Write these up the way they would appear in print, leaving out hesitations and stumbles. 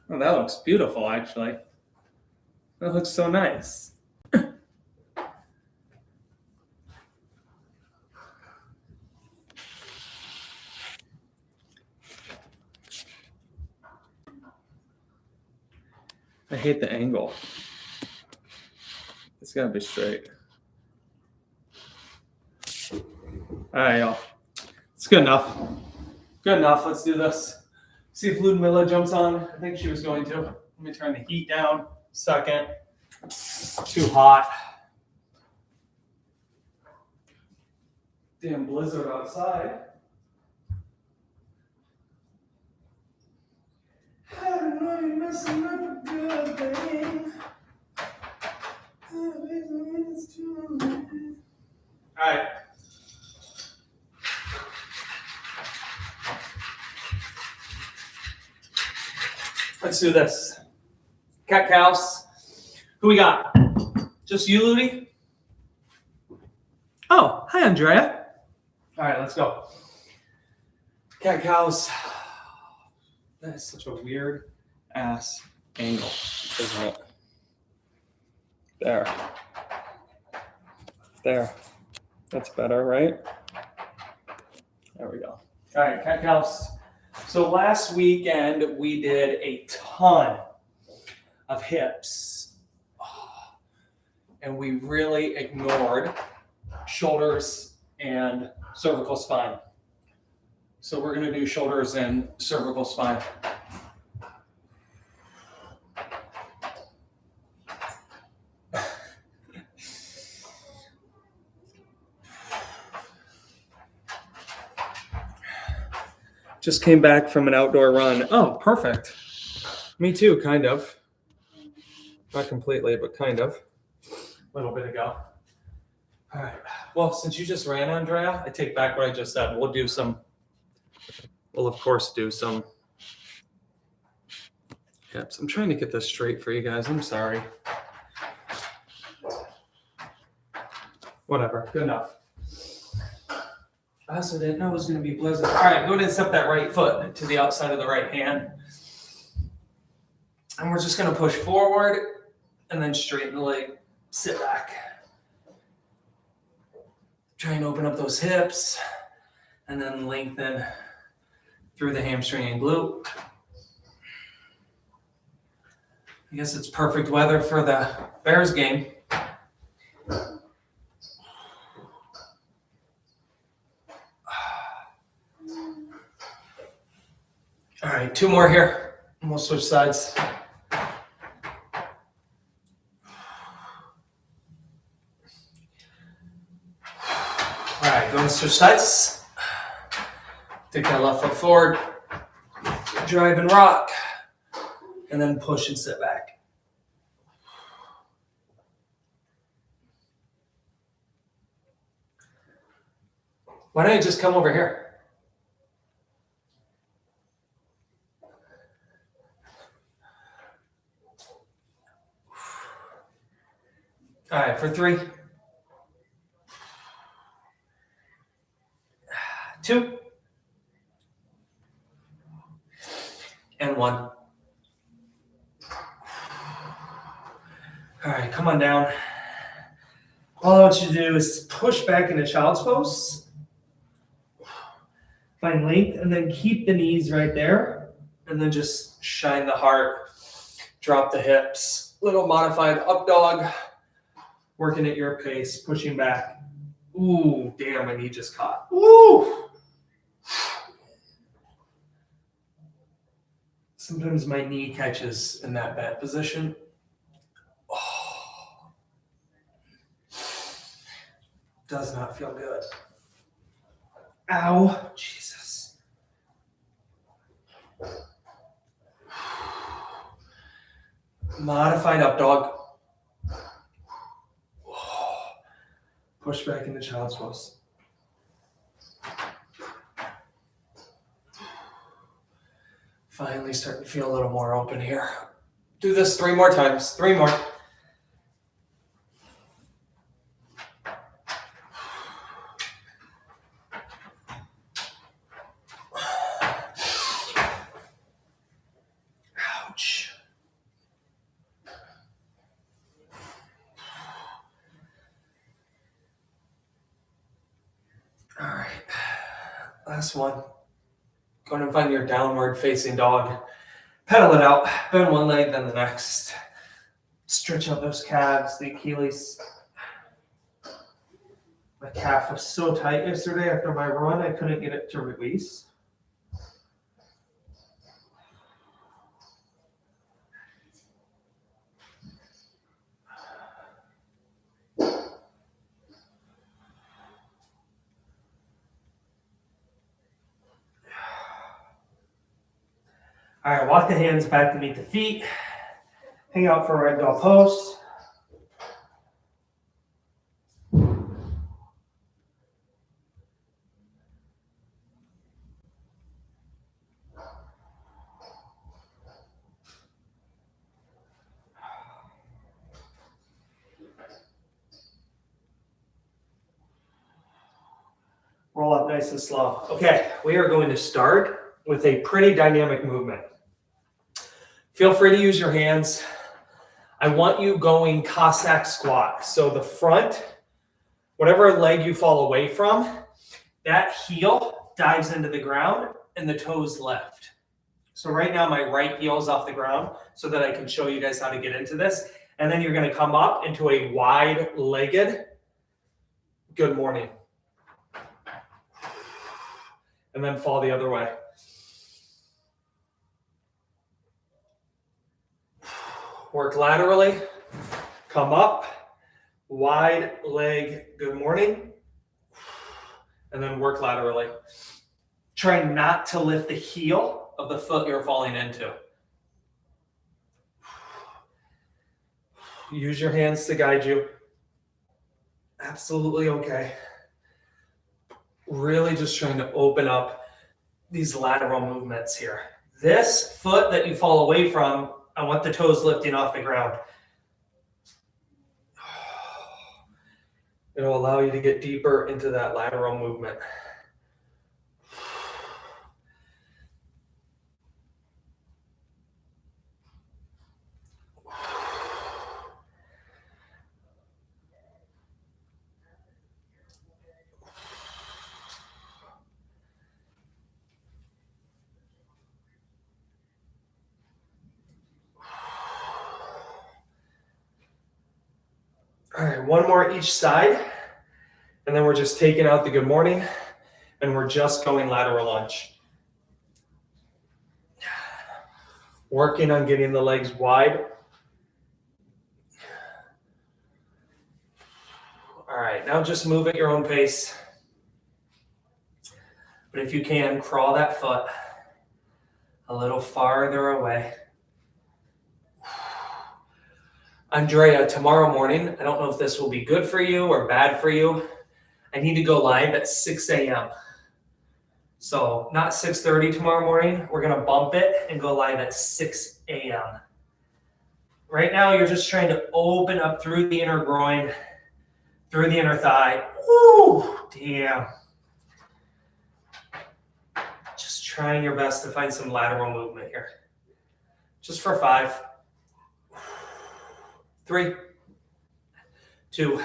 Oh, that looks beautiful, actually. That looks so nice. I hate the angle. It's gotta be straight. All right, y'all. It's good enough. Good enough. Let's do this. See if Ludmilla jumps on. I think she was going to. Let me turn the heat down. Second. Too hot. Damn blizzard outside. I know you're messing up a good thing. All right. Let's do this. Cat cows. Who we got? Just you, Ludi? Oh, hi, Andrea. All right, let's go. Cat cows. That is such a weird ass angle, isn't it? There. There. That's better, right? There we go. All right, cat cows. So last weekend we did a ton of hips, and we really ignored shoulders and cervical spine. So we're going to do shoulders and cervical spine. Just came back from an outdoor run. Oh, perfect. Me too, kind of. Not completely, but kind of. A little bit ago. All right. Well, since you just ran, Andrea, I take back what I just said. We'll of course do some hips. I'm trying to get this straight for you guys. I'm sorry. Whatever. Good enough. I also didn't know it was going to be blizzard. All right, go ahead and step that right foot to the outside of the right hand. And we're just going to push forward and then straighten the leg. Sit back. Try and open up those hips and then lengthen through the hamstring and glute. I guess it's perfect weather for the Bears game. All right, two more here, and we'll switch sides. All right, go and switch sides. Take that left foot forward, drive and rock, and then push and sit back. Why don't you just come over here? All right, for 3, 2, and 1. All right, come on down. All I want you to do is push back into child's pose. Find length, and then keep the knees right there. And then just shine the heart, drop the hips. Little modified up dog. Working at your pace, pushing back. Ooh, damn, my knee just caught. Ooh! Sometimes my knee catches in that bad position. Oh. Does not feel good. Ow, Jesus. Modified up dog. Push back into child's pose. Finally starting to feel a little more open here. Do this 3 more times. 3 more. Ouch. Last one. Go and find your downward facing dog. Pedal it out. Bend one leg, then the next. Stretch out those calves, the Achilles. My calf was so tight yesterday after my run, I couldn't get it to release. All right, walk the hands back to meet the feet. Hang out for a ragdoll pose. Roll up nice and slow. Okay, we are going to start with a pretty dynamic movement. Feel free to use your hands. I want you going Cossack squat. So the front, whatever leg you fall away from, that heel dives into the ground and the toes lift. So right now my right heel is off the ground so that I can show you guys how to get into this. And then you're going to come up into a wide-legged good morning. And then fall the other way. Work laterally, come up, wide leg, good morning, and then work laterally. Try not to lift the heel of the foot you're falling into. Use your hands to guide you. Absolutely okay. Really just trying to open up these lateral movements here. This foot that you fall away from, I want the toes lifting off the ground. It'll allow you to get deeper into that lateral movement. All right, one more each side, and then we're just taking out the good morning, and we're just going lateral lunge. Working on getting the legs wide. All right, now just move at your own pace. But if you can, crawl that foot a little farther away. Andrea, tomorrow morning, I don't know if this will be good for you or bad for you. I need to go live at 6 a.m. So not 6:30 tomorrow morning. We're going to bump it and go live at 6 a.m. Right now, you're just trying to open up through the inner groin, through the inner thigh. Ooh, damn. Just trying your best to find some lateral movement here. Just for 5. 3, 2,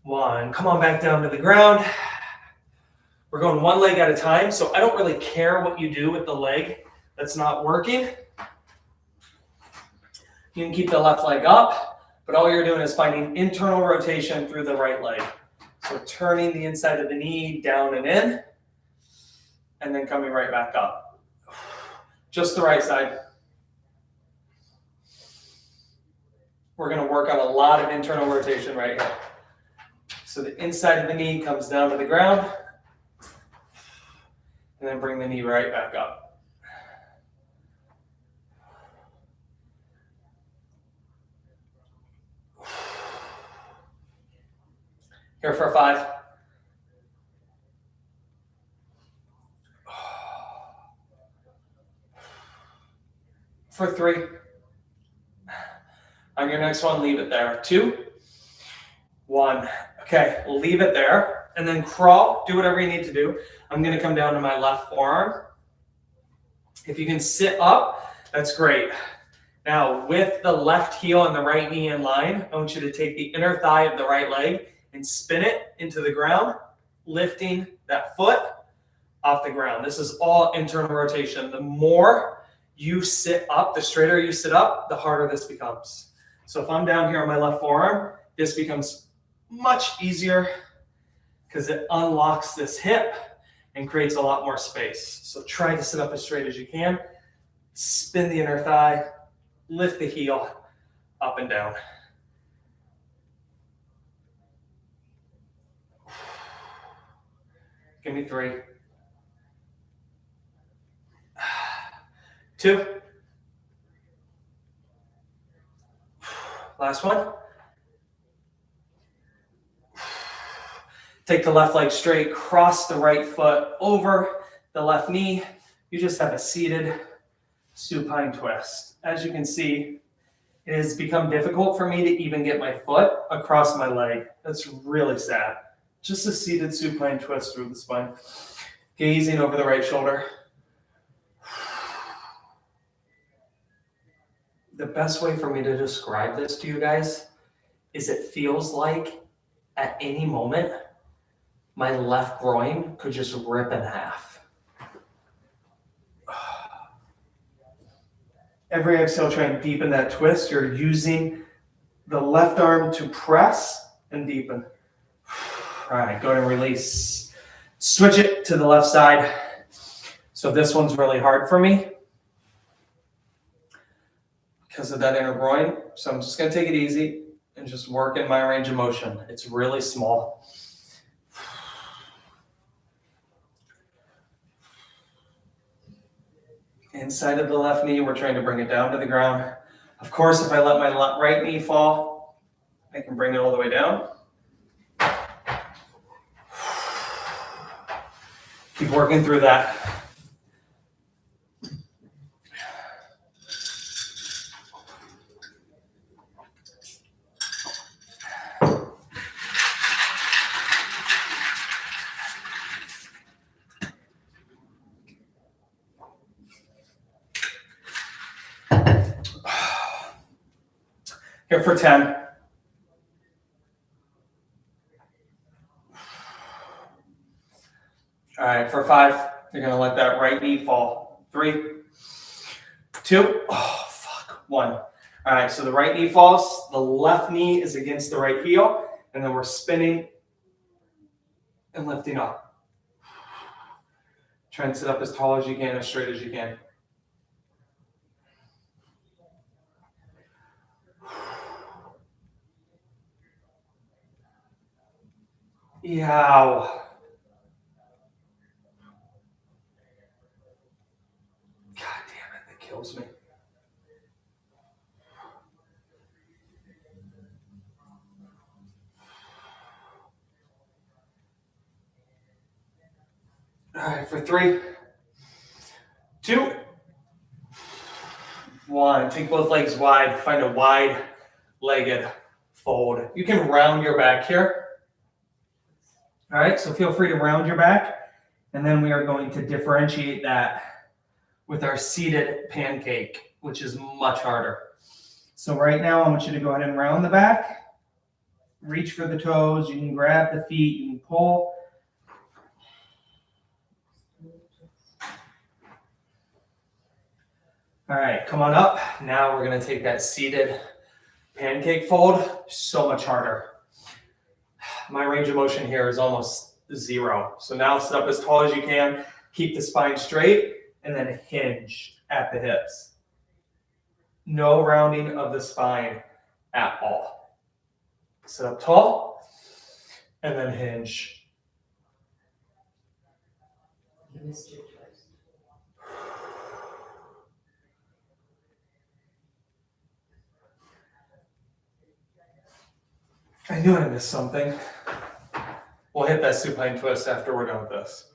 1. Come on back down to the ground. We're going one leg at a time, so I don't really care what you do with the leg that's not working. You can keep the left leg up, but all you're doing is finding internal rotation through the right leg. So turning the inside of the knee down and in, and then coming right back up. Just the right side. We're going to work on a lot of internal rotation right here. So the inside of the knee comes down to the ground, and then bring the knee right back up. Here for 5. For 3. On your next one, leave it there. 2, 1. Okay, leave it there. And then crawl. Do whatever you need to do. I'm going to come down to my left forearm. If you can sit up, that's great. Now, with the left heel and the right knee in line, I want you to take the inner thigh of the right leg and spin it into the ground, lifting that foot off the ground. This is all internal rotation. The more you sit up, the straighter you sit up, the harder this becomes. So if I'm down here on my left forearm, this becomes much easier because it unlocks this hip and creates a lot more space. So try to sit up as straight as you can. Spin the inner thigh, lift the heel up and down. Give me 3. 2. Last one. Take the left leg straight, cross the right foot over the left knee. You just have a seated supine twist. As you can see, it has become difficult for me to even get my foot across my leg. That's really sad. Just a seated supine twist through the spine. Gazing over the right shoulder. The best way for me to describe this to you guys is it feels like at any moment, my left groin could just rip in half. Every exhale, try and deepen that twist. You're using the left arm to press and deepen. All right, go ahead and release. Switch it to the left side. So this one's really hard for me because of that inner groin. So I'm just gonna take it easy and just work in my range of motion. It's really small. Inside of the left knee, we're trying to bring it down to the ground. Of course, if I let my right knee fall, I can bring it all the way down. Keep working through that. Here for 10. All right, for 5, you're gonna let that right knee fall. 3, 2, oh, fuck, 1. All right, so the right knee falls, the left knee is against the right heel, and then we're spinning and lifting up. Try and sit up as tall as you can, as straight as you can. Yow. God damn it, that kills me. All right, for 3, 2, 1. Take both legs wide. Find a wide-legged fold. You can round your back here. All right, so feel free to round your back. And then we are going to differentiate that with our seated pancake, which is much harder. So right now, I want you to go ahead and round the back. Reach for the toes. You can grab the feet. You can pull. All right, come on up. Now we're going to take that seated pancake fold. So much harder. My range of motion here is almost 0. So now sit up as tall as you can. Keep the spine straight and then hinge at the hips. No rounding of the spine at all. Sit up tall and then hinge. You missed your twist. I knew I missed something. We'll hit that supine twist after we're done with this.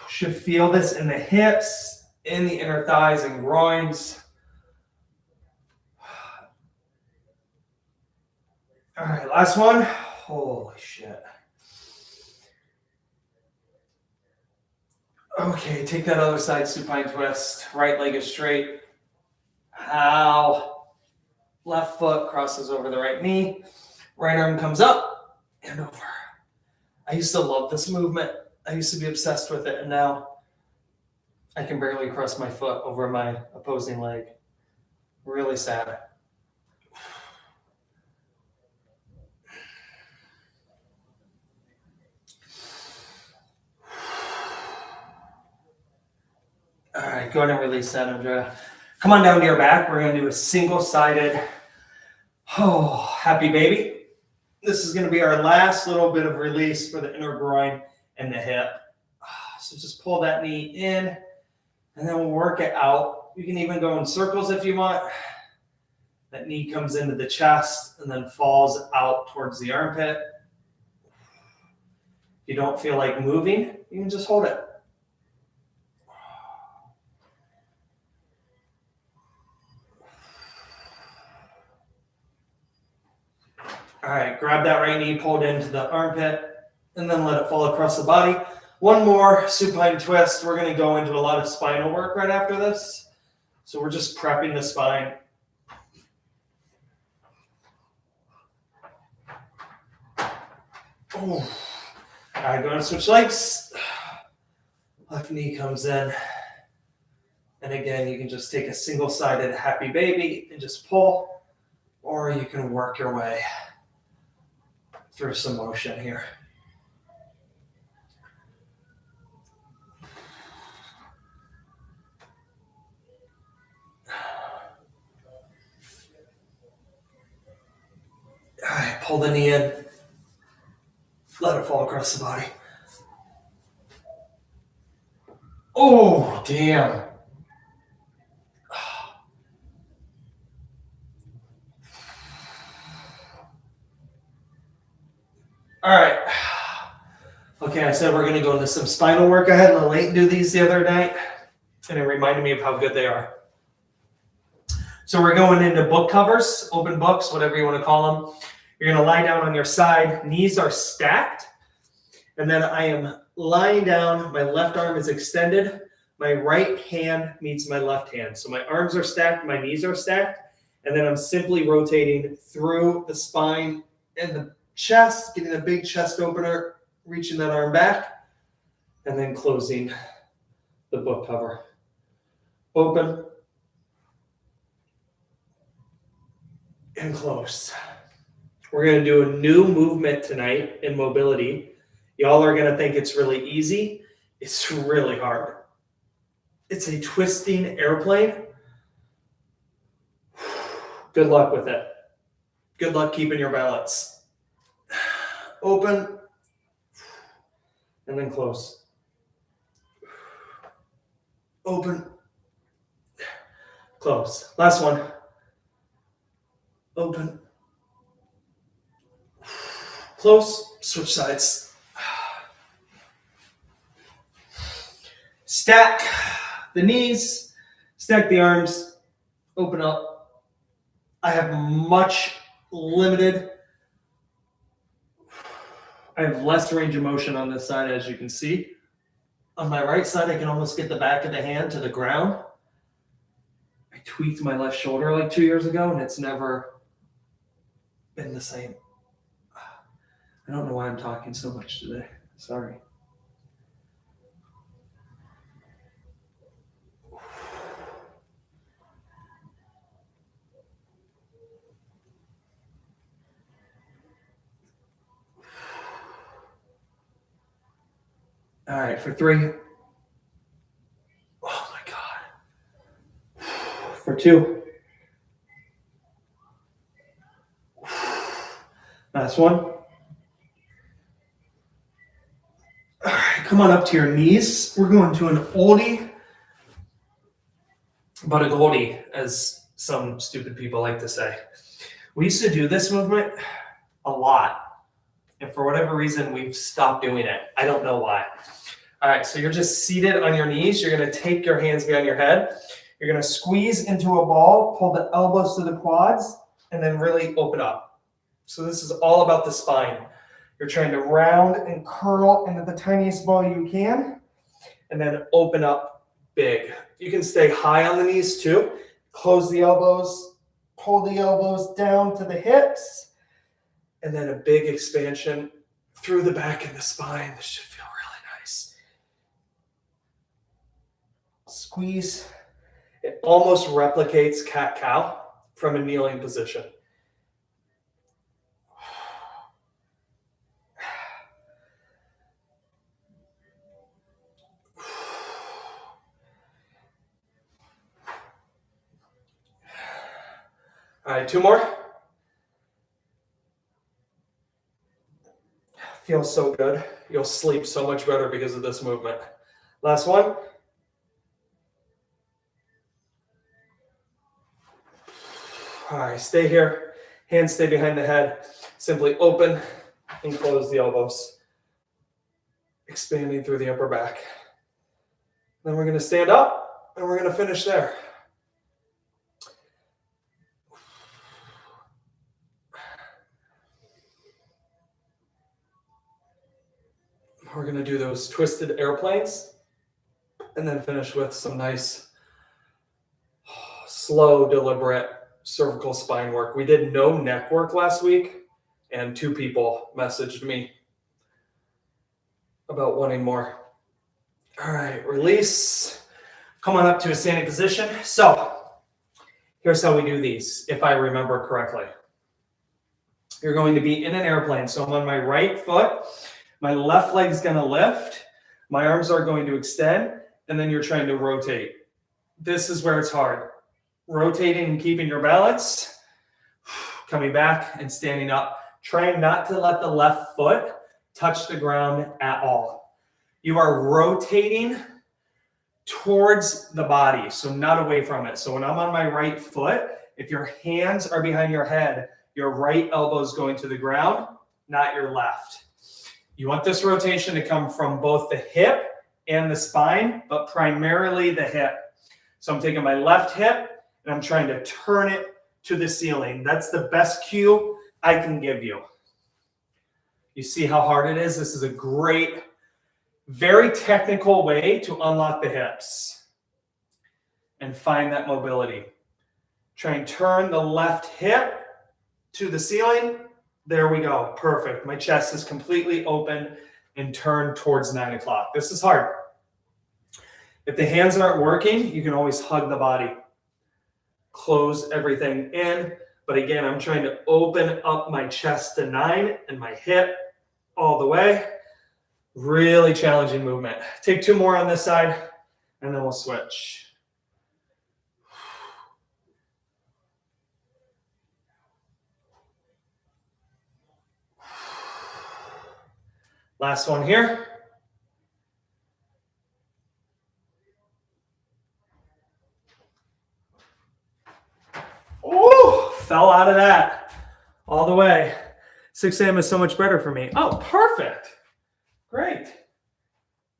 Should feel this in the hips, in the inner thighs and groins. All right, last one. Holy shit. Okay, take that other side supine twist. Right leg is straight. Ow. Left foot crosses over the right knee. Right arm comes up and over. I used to love this movement. I used to be obsessed with it, and now I can barely cross my foot over my opposing leg. Really sad. All right, go ahead and release that, Andrea. Come on down to your back. We're going to do a single-sided, happy baby. This is going to be our last little bit of release for the inner groin and the hip. So just pull that knee in, and then we'll work it out. You can even go in circles if you want. That knee comes into the chest and then falls out towards the armpit. If you don't feel like moving, you can just hold it. All right, grab that right knee, pull it into the armpit, and then let it fall across the body. One more supine twist. We're going to go into a lot of spinal work right after this. So we're just prepping the spine. Oh. All right, going to switch legs. Left knee comes in. And again, you can just take a single-sided happy baby and just pull, or you can work your way through some motion here. All right, pull the knee in. Let it fall across the body. Oh, damn. All right. Okay, I said we're going to go into some spinal work. I had Lelaine do these the other night, and it reminded me of how good they are. So we're going into book covers, open books, whatever you want to call them. You're going to lie down on your side. Knees are stacked. And then I am lying down. My left arm is extended. My right hand meets my left hand. So my arms are stacked. My knees are stacked. And then I'm simply rotating through the spine and the chest, getting a big chest opener, reaching that arm back, and then closing the book cover. Open and close. We're going to do a new movement tonight in mobility. Y'all are going to think it's really easy. It's really hard. It's a twisting airplane. Good luck with it. Good luck keeping your balance. Open and then close. Open, close. Last one. Open, close, switch sides. Stack the knees, stack the arms, open up. I have I have less range of motion on this side, as you can see. On my right side, I can almost get the back of the hand to the ground. I tweaked my left shoulder like 2 years ago, and it's never been the same. I don't know why I'm talking so much today. Sorry. All right, for 3. Oh my God. For 2. Last one. All right, come on up to your knees. We're going to an oldie, but a goldie, as some stupid people like to say. We used to do this movement a lot. And for whatever reason, we've stopped doing it. I don't know why. All right, so you're just seated on your knees. You're going to take your hands behind your head. You're going to squeeze into a ball, pull the elbows to the quads, and then really open up. So this is all about the spine. You're trying to round and curl into the tiniest ball you can, and then open up big. You can stay high on the knees too. Close the elbows, pull the elbows down to the hips, and then a big expansion through the back and the spine. This should feel really nice. Squeeze. It almost replicates cat-cow from a kneeling position. All right, 2 more. Feels so good. You'll sleep so much better because of this movement. Last one. All right, stay here. Hands stay behind the head. Simply open and close the elbows. Expanding through the upper back. Then we're going to stand up and we're going to finish there. We're going to do those twisted airplanes and then finish with some nice, slow, deliberate cervical spine work. We did no neck work last week, and 2 people messaged me about wanting more. All right, release. Come on up to a standing position. So here's how we do these, if I remember correctly. You're going to be in an airplane. So I'm on my right foot. My left leg is going to lift. My arms are going to extend, and then you're trying to rotate. This is where it's hard. Rotating and keeping your balance. Coming back and standing up. Trying not to let the left foot touch the ground at all. You are rotating towards the body, so not away from it. So when I'm on my right foot, if your hands are behind your head, your right elbow is going to the ground, not your left. You want this rotation to come from both the hip and the spine, but primarily the hip. So I'm taking my left hip and I'm trying to turn it to the ceiling. That's the best cue I can give you. You see how hard it is? This is a great, very technical way to unlock the hips and find that mobility. Try and turn the left hip to the ceiling. There we go. Perfect. My chest is completely open and turned towards 9 o'clock. This is hard. If the hands aren't working, you can always hug the body. Close everything in. But again, I'm trying to open up my chest to 9 and my hip all the way. Really challenging movement. Take 2 more on this side, and then we'll switch. Last one here. Oh, fell out of that all the way. 6 a.m. is so much better for me. Oh, perfect. Great.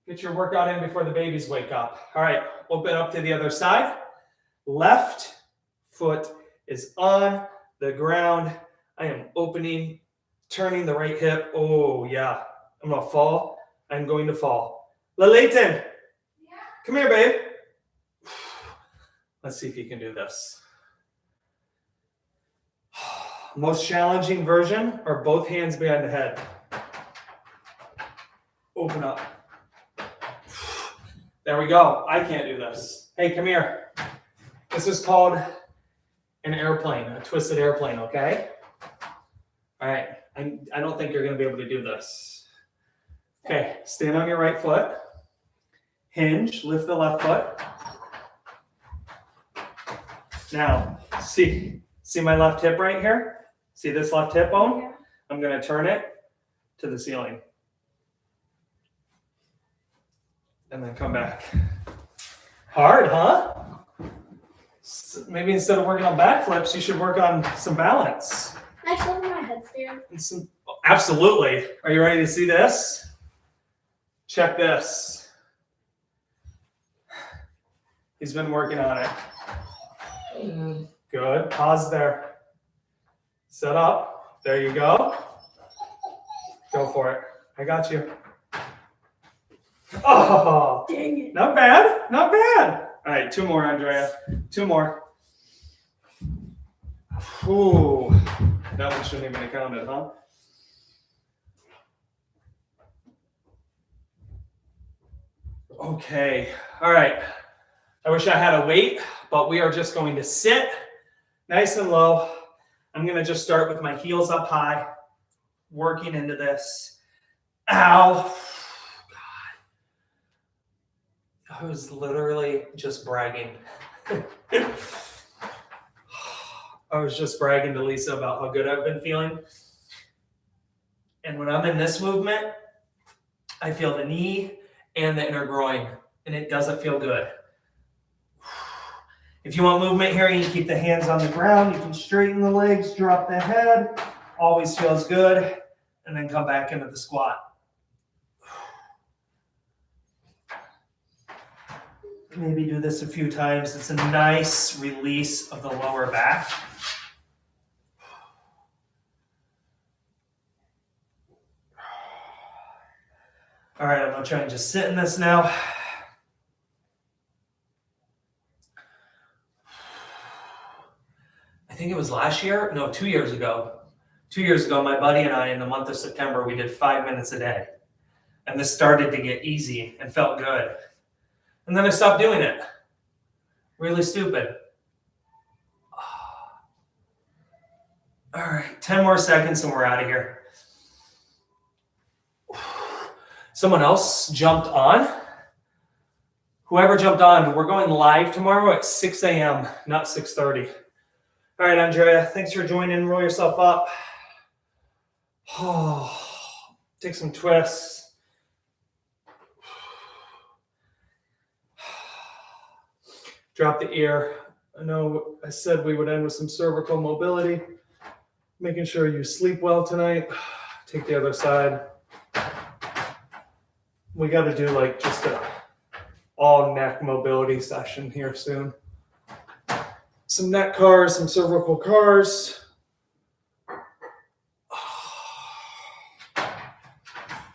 Get your workout in before the babies wake up. All right, open up to the other side. Left foot is on the ground. I am opening, turning the right hip. Oh, yeah. I'm going to fall. I'm going to fall. Lalayton, come here, babe. Let's see if you can do this. Most challenging version are both hands behind the head. Open up. There we go. I can't do this. Hey, come here. This is called an airplane, a twisted airplane, okay? All right. I don't think you're going to be able to do this. Okay, stand on your right foot. Hinge, lift the left foot. Now, see my left hip right here? See this left hip bone? I'm going to turn it to the ceiling. And then come back. Hard, huh? Maybe instead of working on backflips, you should work on some balance. Can I show them my headstand? Absolutely. Are you ready to see this? Check this. He's been working on it. Good. Pause there. Set up. There you go. Go for it. I got you. Oh, Dang it. not bad. Not bad. All right, 2 more, Andrea. 2 more. Ooh, that one shouldn't even have counted, huh? Okay. All right. I wish I had a weight, but we are just going to sit nice and low. I'm going to just start with my heels up high, working into this. Ow. God. I was literally just bragging. I was just bragging to Lisa about how good I've been feeling. And when I'm in this movement, I feel the knee and the inner groin, and it doesn't feel good. If you want movement here, you can keep the hands on the ground. You can straighten the legs, drop the head. Always feels good. And then come back into the squat. Maybe do this a few times. It's a nice release of the lower back. All right, I'm going to try and just sit in this now. I think it was last year. No, 2 years ago. 2 years ago, my buddy and I, in the month of September, we did 5 minutes a day. And this started to get easy and felt good. And then I stopped doing it. Really stupid. All right, 10 more seconds and we're out of here. Someone else jumped on. Whoever jumped on, we're going live tomorrow at 6 a.m., not 6:30. All right, Andrea, thanks for joining. Roll yourself up. Oh, take some twists. Drop the ear. I know I said we would end with some cervical mobility. Making sure you sleep well tonight. Take the other side. We got to do like just a all neck mobility session here soon. Some neck cars, some cervical cars.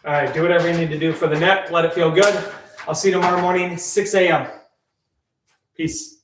All right, do whatever you need to do for the neck. Let it feel good. I'll see you tomorrow morning, 6 a.m. Peace.